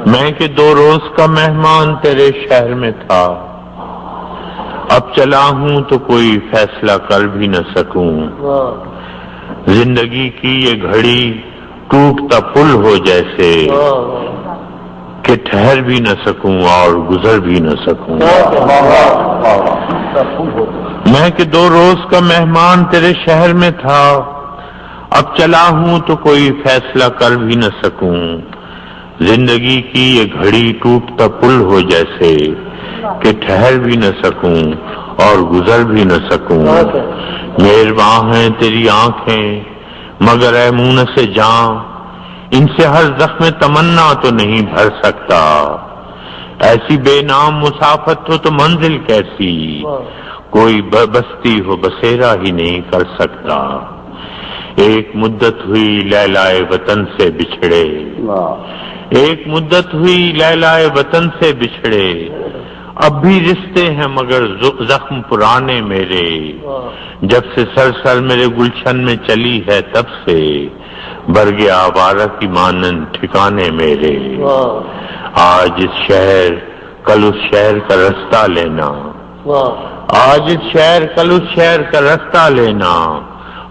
میں کہ 2 روز کا مہمان تیرے شہر میں تھا، اب چلا ہوں تو کوئی فیصلہ کر بھی نہ سکوں، زندگی کی یہ گھڑی ٹوٹتا پل ہو جیسے کہ ٹھہر بھی نہ سکوں اور گزر بھی نہ سکوں۔ میں کہ 2 روز کا مہمان تیرے شہر میں تھا، اب چلا ہوں تو کوئی فیصلہ کر بھی نہ سکوں، زندگی کی یہ گھڑی ٹوٹتا پل ہو جیسے کہ ٹھہر بھی نہ سکوں اور گزر بھی نہ سکوں۔ مہرباں ہیں تیری آنکھیں مگر اے مونس جاں، ان سے ہر زخم تمنا تو نہیں بھر سکتا، ایسی بے نام مسافت ہو تو منزل کیسی، کوئی بستی ہو بسیرا ہی نہیں کر سکتا۔ ایک مدت ہوئی لیلائے وطن سے بچھڑے، ایک مدت ہوئی لیلائے وطن سے بچھڑے، اب بھی رشتے ہیں مگر زخم پرانے میرے، جب سے سر میرے گلشن میں چلی ہے تب سے برگ آوارہ کی مانند ٹھکانے میرے۔ آج اس شہر کل اس شہر کا رستہ لینا، آج اس شہر کل اس شہر کا رستہ لینا،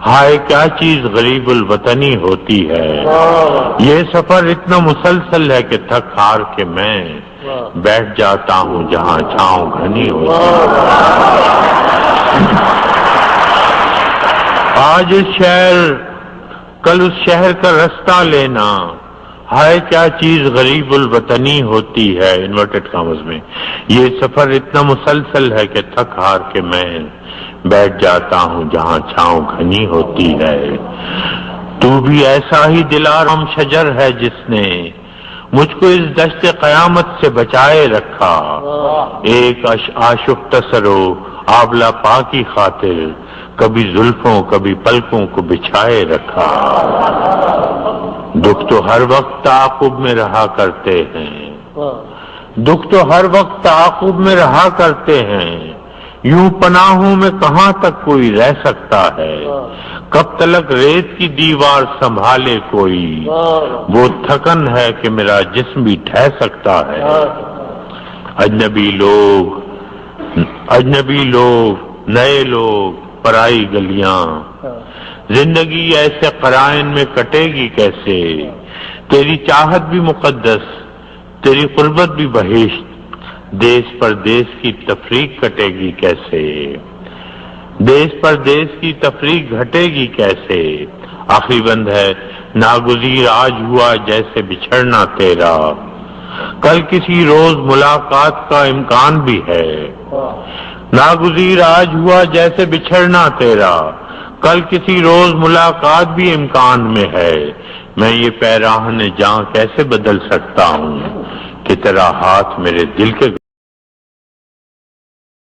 ہائے کیا چیز غریب الوطنی ہوتی ہے، یہ سفر اتنا مسلسل ہے کہ تھک ہار کے میں بیٹھ جاتا ہوں جہاں چھاؤں گھنی ہوتی ہے۔ آج اس شہر کل اس شہر کا رستہ لینا، ہائے کیا چیز غریب الوطنی ہوتی ہے، انورٹڈ کامز میں، یہ سفر اتنا مسلسل ہے کہ تھک ہار کے میں بیٹھ جاتا ہوں جہاں چھاؤں گھنی ہوتی ہے۔ تو بھی ایسا ہی دلارام شجر ہے جس نے مجھ کو اس دشت قیامت سے بچائے رکھا، ایک آشفتہ سرو آبلہ پا کی خاطر کبھی زلفوں کبھی پلکوں کو بچھائے رکھا۔ دکھ تو ہر وقت تعاقب میں رہا کرتے ہیں، دکھ تو ہر وقت تعاقب میں رہا کرتے ہیں، یوں پناہوں میں کہاں تک کوئی رہ سکتا ہے، کب تلک ریت کی دیوار سنبھالے کوئی، وہ تھکن ہے کہ میرا جسم بھی ٹھہ سکتا ہے۔ اجنبی لوگ نئے لوگ پرائی گلیاں، زندگی ایسے قرائن میں کٹے گی کیسے، تیری چاہت بھی مقدس تیری قربت بھی بہشت، دیس پردیس کی تفریق کٹے گی کیسے، دیس پردیس کی تفریق گھٹے گی کیسے۔ آخری بند ہے، ناگزیر آج ہوا جیسے بچھڑنا تیرا، کل کسی روز ملاقات کا امکان بھی ہے، ناگزیر آج ہوا جیسے بچھڑنا تیرا، کل کسی روز ملاقات بھی امکان میں ہے، میں یہ پیراہن جاں کیسے بدل سکتا ہوں کہ تیرا ہاتھ میرے دل کے